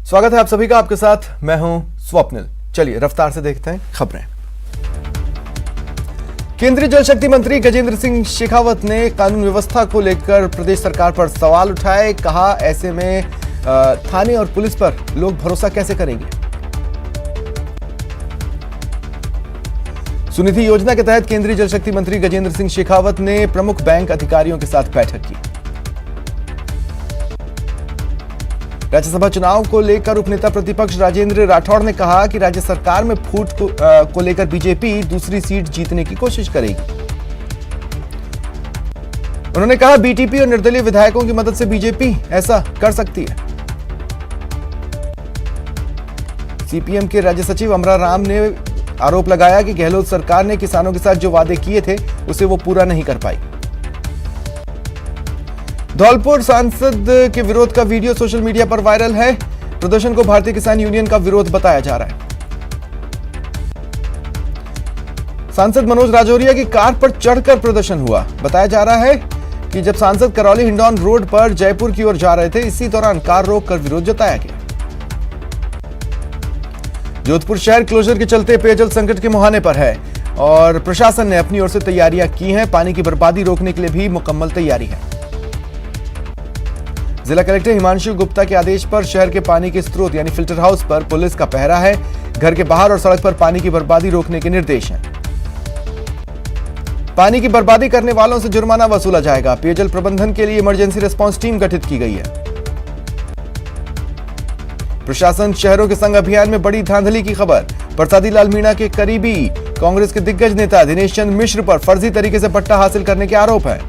स्वागत है आप सभी का, आपके साथ मैं हूं स्वप्निल। चलिए रफ्तार से देखते हैं खबरें। केंद्रीय जल शक्ति मंत्री गजेंद्र सिंह शेखावत ने कानून व्यवस्था को लेकर प्रदेश सरकार पर सवाल उठाए। कहा, ऐसे में थाने और पुलिस पर लोग भरोसा कैसे करेंगे। सुनिधि योजना के तहत केंद्रीय जल शक्ति मंत्री गजेंद्र सिंह शेखावत ने प्रमुख बैंक अधिकारियों के साथ बैठक की। राज्यसभा चुनाव को लेकर उपनेता प्रतिपक्ष राजेंद्र राठौड़ ने कहा कि राज्य सरकार में फूट को लेकर बीजेपी दूसरी सीट जीतने की कोशिश करेगी। उन्होंने कहा, बीटीपी और निर्दलीय विधायकों की मदद से बीजेपी ऐसा कर सकती है। सीपीएम के राज्य सचिव अमरा राम ने आरोप लगाया कि गहलोत सरकार ने किसानों के साथ जो वादे किए थे उसे वो पूरा नहीं कर पाई। धौलपुर सांसद के विरोध का वीडियो सोशल मीडिया पर वायरल है। प्रदर्शन को भारतीय किसान यूनियन का विरोध बताया जा रहा है। सांसद मनोज राजौरिया की कार पर चढ़कर प्रदर्शन हुआ। बताया जा रहा है कि जब सांसद करौली हिंडौन रोड पर जयपुर की ओर जा रहे थे, इसी दौरान कार रोककर विरोध जताया गया। जोधपुर शहर क्लोजर के चलते पेयजल संकट के मुहाने पर है और प्रशासन ने अपनी ओर से तैयारियां की हैं। पानी की बर्बादी रोकने के लिए भी मुकम्मल तैयारी है। जिला कलेक्टर हिमांशु गुप्ता के आदेश पर शहर के पानी के स्रोत यानी फिल्टर हाउस पर पुलिस का पहरा है। घर के बाहर और सड़क पर पानी की बर्बादी रोकने के निर्देश हैं। पानी की बर्बादी करने वालों से जुर्माना वसूला जाएगा। पेयजल प्रबंधन के लिए इमरजेंसी रिस्पांस टीम गठित की गई है। प्रशासन शहरों के संग अभियान में बड़ी धांधली की खबर। प्रसादी लाल मीणा के करीबी कांग्रेस के दिग्गज नेता दिनेश चंद मिश्र पर फर्जी तरीके से पट्टा हासिल करने के आरोप है।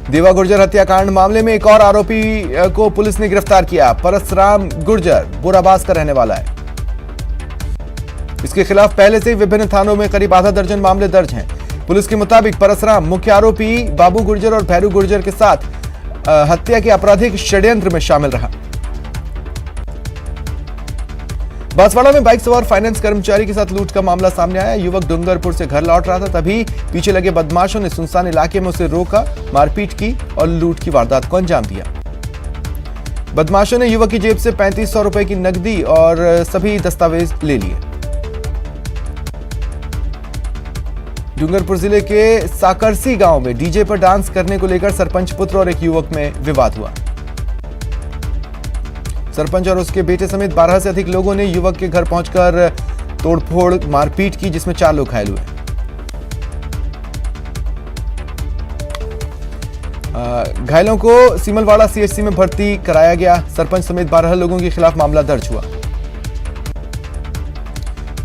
देवा गुर्जर हत्याकांड मामले में एक और आरोपी को पुलिस ने गिरफ्तार किया। परसराम गुर्जर बोराबास का रहने वाला है। इसके खिलाफ पहले से ही विभिन्न थानों में करीब आधा दर्जन मामले दर्ज हैं। पुलिस के मुताबिक परसराम मुख्य आरोपी बाबू गुर्जर और भैरू गुर्जर के साथ हत्या के आपराधिक षड्यंत्र में शामिल रहा। बांसवाड़ा में बाइक सवार फाइनेंस कर्मचारी के साथ लूट का मामला सामने आया। युवक डूंगरपुर से घर लौट रहा था, तभी पीछे लगे बदमाशों ने सुनसान इलाके में उसे रोका, मारपीट की और लूट की वारदात को अंजाम दिया। बदमाशों ने युवक की जेब से 3500 रुपए की नकदी और सभी दस्तावेज ले लिए। डूंगरपुर जिले के साकरसी गांव में डीजे पर डांस करने को लेकर सरपंच पुत्र और एक युवक में विवाद हुआ। सरपंच और उसके बेटे समेत 12 से अधिक लोगों ने युवक के घर पहुंचकर तोड़फोड़ मारपीट की, जिसमें 4 लोग घायल हुए। घायलों को सीमलवाड़ा सीएचसी में भर्ती कराया गया। सरपंच समेत 12 लोगों के खिलाफ मामला दर्ज हुआ।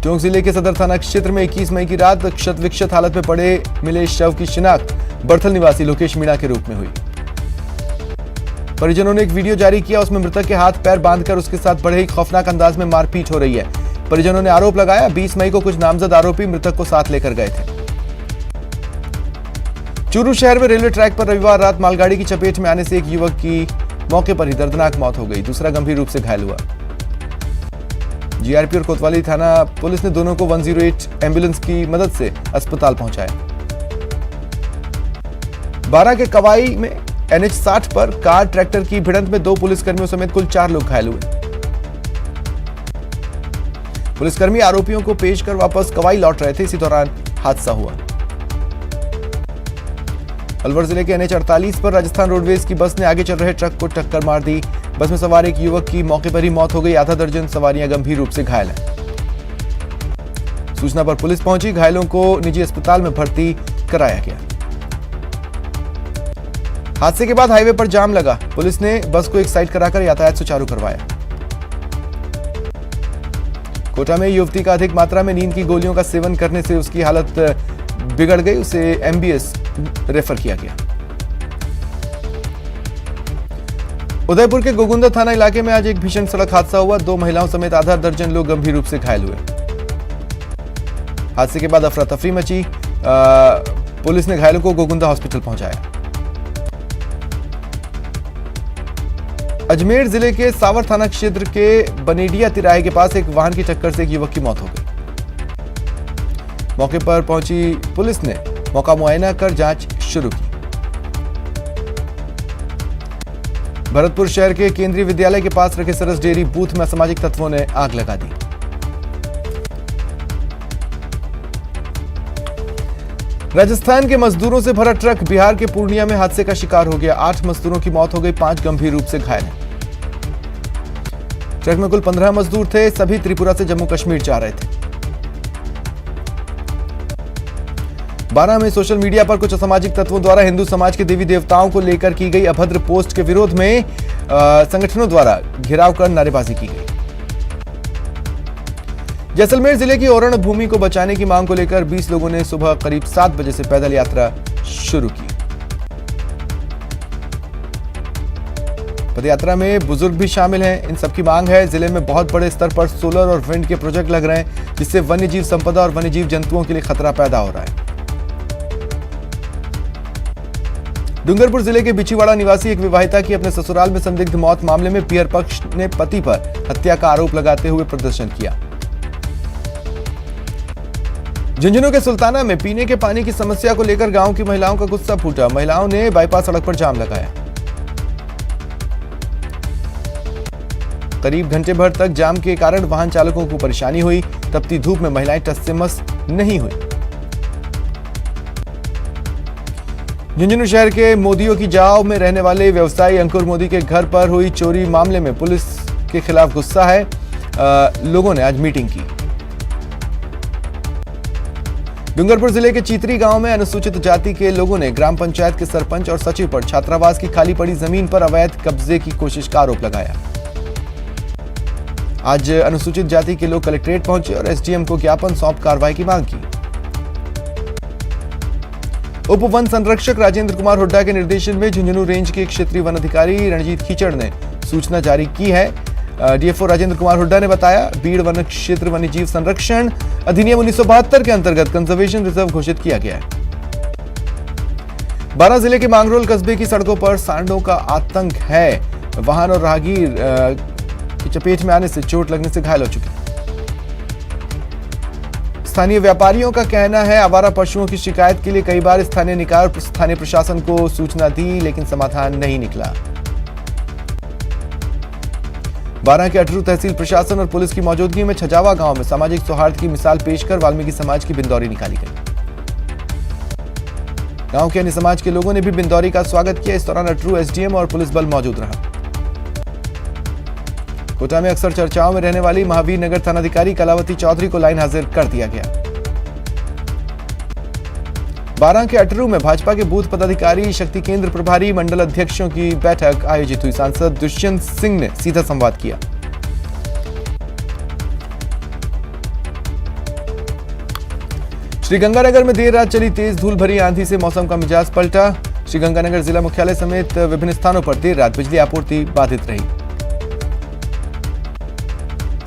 टोंक जिले के सदर थाना क्षेत्र में 21 मई की रात क्षत विक्षत हालत में पड़े मिले शव की शिनाख्त बड़थल निवासी लोकेश मीणा के रूप में हुई। परिजनों ने एक वीडियो जारी किया, उसमें मृतक के हाथ पैर बांधकर उसके साथ बड़े ही खौफनाक अंदाज में मारपीट हो रही है। परिजनों ने आरोप लगाया, 20 मई को कुछ नामजद आरोपी मृतक को साथ लेकर गए थे। चूरू शहर में रेलवे ट्रैक पर रविवार रात मालगाड़ी की चपेट में आने से एक युवक की मौके पर ही दर्दनाक मौत हो गई, दूसरा गंभीर रूप से घायल हुआ। जीआरपी और कोतवाली थाना पुलिस ने दोनों को 108 एम्बुलेंस की मदद से अस्पताल पहुंचाया। बारा के कवाई में NH 60 पर कार ट्रैक्टर की भिड़ंत में 2 पुलिसकर्मियों समेत कुल 4 लोग घायल हुए। पुलिसकर्मी आरोपियों को पेश कर वापस कवाई लौट रहे थे, इसी दौरान हादसा हुआ। अलवर जिले के NH 48 पर राजस्थान रोडवेज की बस ने आगे चल रहे ट्रक को टक्कर मार दी। बस में सवार एक युवक की मौके पर ही मौत हो गई। आधा दर्जन सवारियां गंभीर रूप से घायल हैं। सूचना पर पुलिस पहुंची, घायलों को निजी अस्पताल में भर्ती कराया गया। हादसे के बाद हाईवे पर जाम लगा। पुलिस ने बस को एक साइड कराकर यातायात सुचारू करवाया। कोटा में युवती का अधिक मात्रा में नींद की गोलियों का सेवन करने से उसकी हालत बिगड़ गई, उसे एमबीएस रेफर किया गया। उदयपुर के गोगुंदा थाना इलाके में आज एक भीषण सड़क हादसा हुआ। 2 महिलाओं समेत आधा दर्जन लोग गंभीर रूप से घायल हुए। हादसे के बाद अफरा तफरी मची। पुलिस ने घायलों को गोगुंदा हॉस्पिटल पहुंचाया। अजमेर जिले के सावर थाना क्षेत्र के बनेडिया तिराहे के पास एक वाहन की टक्कर से एक युवक की मौत हो गई। मौके पर पहुंची पुलिस ने मौका मुआयना कर जांच शुरू की। भरतपुर शहर के केंद्रीय विद्यालय के पास रखे सरस डेयरी बूथ में असामाजिक तत्वों ने आग लगा दी। राजस्थान के मजदूरों से भरा ट्रक बिहार के पूर्णिया में हादसे का शिकार हो गया। 8 मजदूरों की मौत हो गई, 5 गंभीर रूप से घायल हैं। ट्रक में कुल 15 मजदूर थे, सभी त्रिपुरा से जम्मू कश्मीर जा रहे थे। 12 में सोशल मीडिया पर कुछ असामाजिक तत्वों द्वारा हिंदू समाज के देवी देवताओं को लेकर की गई अभद्र पोस्ट के विरोध में संगठनों द्वारा घेराव कर नारेबाजी की गई। जैसलमेर जिले की ओरण भूमि को बचाने की मांग को लेकर 20 लोगों ने सुबह करीब 7 बजे से पैदल यात्रा शुरू की। पदयात्रा में बुजुर्ग भी शामिल हैं। इन सबकी मांग है, जिले में बहुत बड़े स्तर पर सोलर और विंड के प्रोजेक्ट लग रहे हैं, जिससे वन्यजीव संपदा और वन्यजीव जंतुओं के लिए खतरा पैदा हो रहा है। डूंगरपुर जिले के बिछीवाड़ा निवासी एक विवाहिता की अपने ससुराल में संदिग्ध मौत मामले में पियर पक्ष ने पति पर हत्या का आरोप लगाते हुए प्रदर्शन किया। झुंझुनू के सुल्ताना में पीने के पानी की समस्या को लेकर गांव की महिलाओं का गुस्सा फूटा। महिलाओं ने बाईपास सड़क पर जाम लगाया। करीब घंटे भर तक जाम के कारण वाहन चालकों को परेशानी हुई। तपती धूप में महिलाएं टस से मस नहीं हुई। झुंझुनू शहर के मोदियों की जाव में रहने वाले व्यवसायी अंकुर मोदी के घर पर हुई चोरी मामले में पुलिस के खिलाफ गुस्सा है। लोगों ने आज मीटिंग की। डूंगरपुर जिले के चीतरी गांव में अनुसूचित जाति के लोगों ने ग्राम पंचायत के सरपंच और सचिव पर छात्रावास की खाली पड़ी जमीन पर अवैध कब्जे की कोशिश का आरोप लगाया। आज अनुसूचित जाति के लोग कलेक्ट्रेट पहुंचे और एसडीएम को ज्ञापन सौंप कार्रवाई की मांग की। उप वन संरक्षक राजेंद्र कुमार हुड्डा के निर्देशन में झुंझुनू रेंज के क्षेत्रीय वन अधिकारी रणजीत कीचड़ ने सूचना जारी की है। डीएफओ राजेंद्र कुमार हुड्डा ने बताया, बीड़ वन क्षेत्र वन्यजीव संरक्षण अधिनियम 1972 के अंतर्गत कंजर्वेशन रिजर्व घोषित किया गया है। बारां जिले के मांगरोल कस्बे की सड़कों पर सांडों का आतंक है। वाहन और राहगीर की चपेट में आने से चोट लगने से घायल हो चुके। स्थानीय व्यापारियों का कहना है, आवारा पशुओं की शिकायत के लिए कई बार स्थानीय निकाय और स्थानीय प्रशासन को सूचना दी, लेकिन समाधान नहीं निकला। बारां के अटरू तहसील प्रशासन और पुलिस की मौजूदगी में छजावा गांव में सामाजिक सौहार्द की मिसाल पेश कर वाल्मीकि समाज की बिंदौरी निकाली गई। गांव के अन्य समाज के लोगों ने भी बिंदौरी का स्वागत किया। इस दौरान अटरू एसडीएम और पुलिस बल मौजूद रहा। कोटा में अक्सर चर्चाओं में रहने वाली महावीर नगर थानाधिकारी कलावती चौधरी को लाइन हाजिर कर दिया गया। बारां के अटरू में भाजपा के बूथ पदाधिकारी, शक्ति केंद्र प्रभारी, मंडल अध्यक्षों की बैठक आयोजित हुई। सांसद दुष्यंत सिंह ने सीधा संवाद किया। श्रीगंगानगर में देर रात चली तेज धूल भरी आंधी से मौसम का मिजाज पलटा। श्रीगंगानगर जिला मुख्यालय समेत विभिन्न स्थानों पर देर रात बिजली आपूर्ति बाधित रही।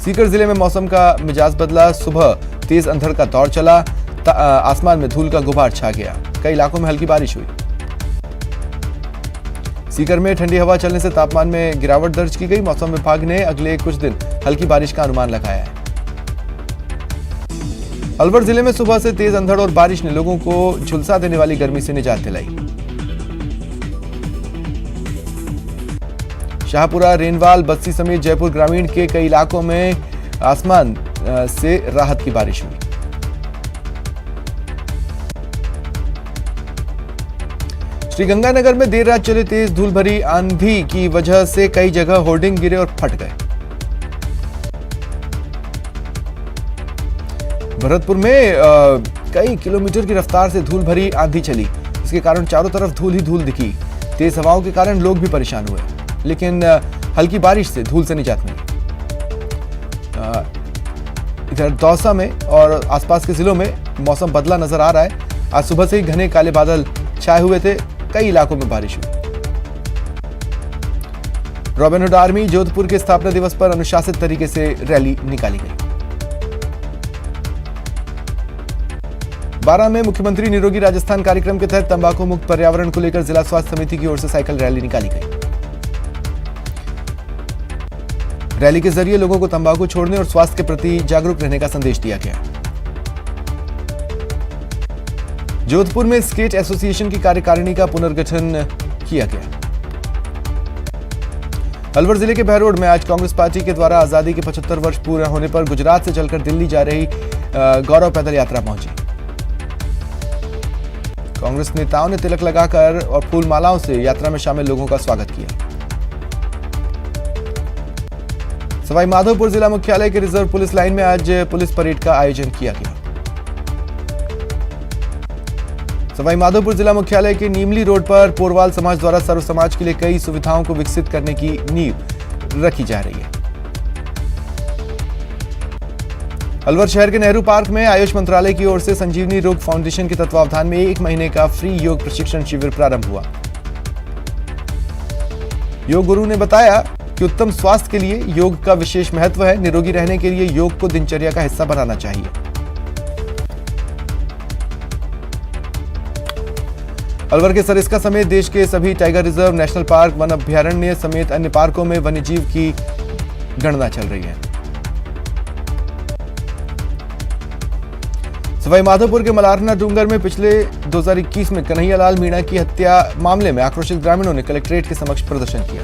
सीकर जिले में मौसम का मिजाज बदला। सुबह तेज अंधड़ का दौर चला। आसमान में धूल का गुबार छा गया। कई इलाकों में हल्की बारिश हुई। सीकर में ठंडी हवा चलने से तापमान में गिरावट दर्ज की गई। मौसम विभाग ने अगले कुछ दिन हल्की बारिश का अनुमान लगाया है। अलवर जिले में सुबह से तेज अंधड़ और बारिश ने लोगों को झुलसा देने वाली गर्मी से निजात दिलाई। शाहपुरा, रेनवाल, बस्सी समेत जयपुर ग्रामीण के कई इलाकों में आसमान से राहत की बारिश हुई। श्रीगंगानगर में देर रात चले तेज धूल भरी आंधी की वजह से कई जगह होर्डिंग गिरे और फट गए। भरतपुर में कई किलोमीटर की रफ्तार से धूल भरी आंधी चली। इसके कारण चारों तरफ धूल ही धूल दिखी। तेज हवाओं के कारण लोग भी परेशान हुए, लेकिन हल्की बारिश से धूल से निजात मिली। इधर दौसा में और आसपास के जिलों में मौसम बदला नजर आ रहा है। आज सुबह से ही घने काले बादल छाए हुए थे। कई इलाकों में बारिश हुई। रॉबिनहुड आर्मी जोधपुर के स्थापना दिवस पर अनुशासित तरीके से रैली निकाली गई। बारां में मुख्यमंत्री निरोगी राजस्थान कार्यक्रम के तहत तंबाकू मुक्त पर्यावरण को लेकर जिला स्वास्थ्य समिति की ओर से साइकिल रैली निकाली गई। रैली के जरिए लोगों को तंबाकू छोड़ने और स्वास्थ्य के प्रति जागरूक रहने का संदेश दिया गया। जोधपुर में स्केट एसोसिएशन की कार्यकारिणी का पुनर्गठन किया गया। अलवर जिले के बहरोड में आज कांग्रेस पार्टी के द्वारा आजादी के 75 वर्ष पूरे होने पर गुजरात से चलकर दिल्ली जा रही गौरव पैदल यात्रा पहुंची। कांग्रेस नेताओं ने तिलक लगाकर और फूल मालाओं से यात्रा में शामिल लोगों का स्वागत किया। सवाई माधोपुर जिला मुख्यालय के रिजर्व पुलिस लाइन में आज पुलिस परेड का आयोजन किया गया। सवाई माधोपुर जिला मुख्यालय के नीमली रोड पर पोरवाल समाज द्वारा सर्व समाज के लिए कई सुविधाओं को विकसित करने की नींव रखी जा रही है। अलवर शहर के नेहरू पार्क में आयुष मंत्रालय की ओर से संजीवनी रोग फाउंडेशन के तत्वावधान में 1 महीने का फ्री योग प्रशिक्षण शिविर प्रारंभ हुआ। योग गुरु ने बताया कि उत्तम स्वास्थ्य के लिए योग का विशेष महत्व है। निरोगी रहने के लिए योग को दिनचर्या का हिस्सा बनाना चाहिए। अलवर के सरिस्का समेत देश के सभी tiger reserve, national park, one अभ्यारण्य समेत अन्य पार्कों में वन्यजीव की गणना चल रही है। सवाई माधोपुर के मलारना डूंगर में पिछले 2021 में कन्हैयालाल मीणा की हत्या मामले में आक्रोशित ग्रामीणों ने कलेक्ट्रेट के समक्ष प्रदर्शन किया।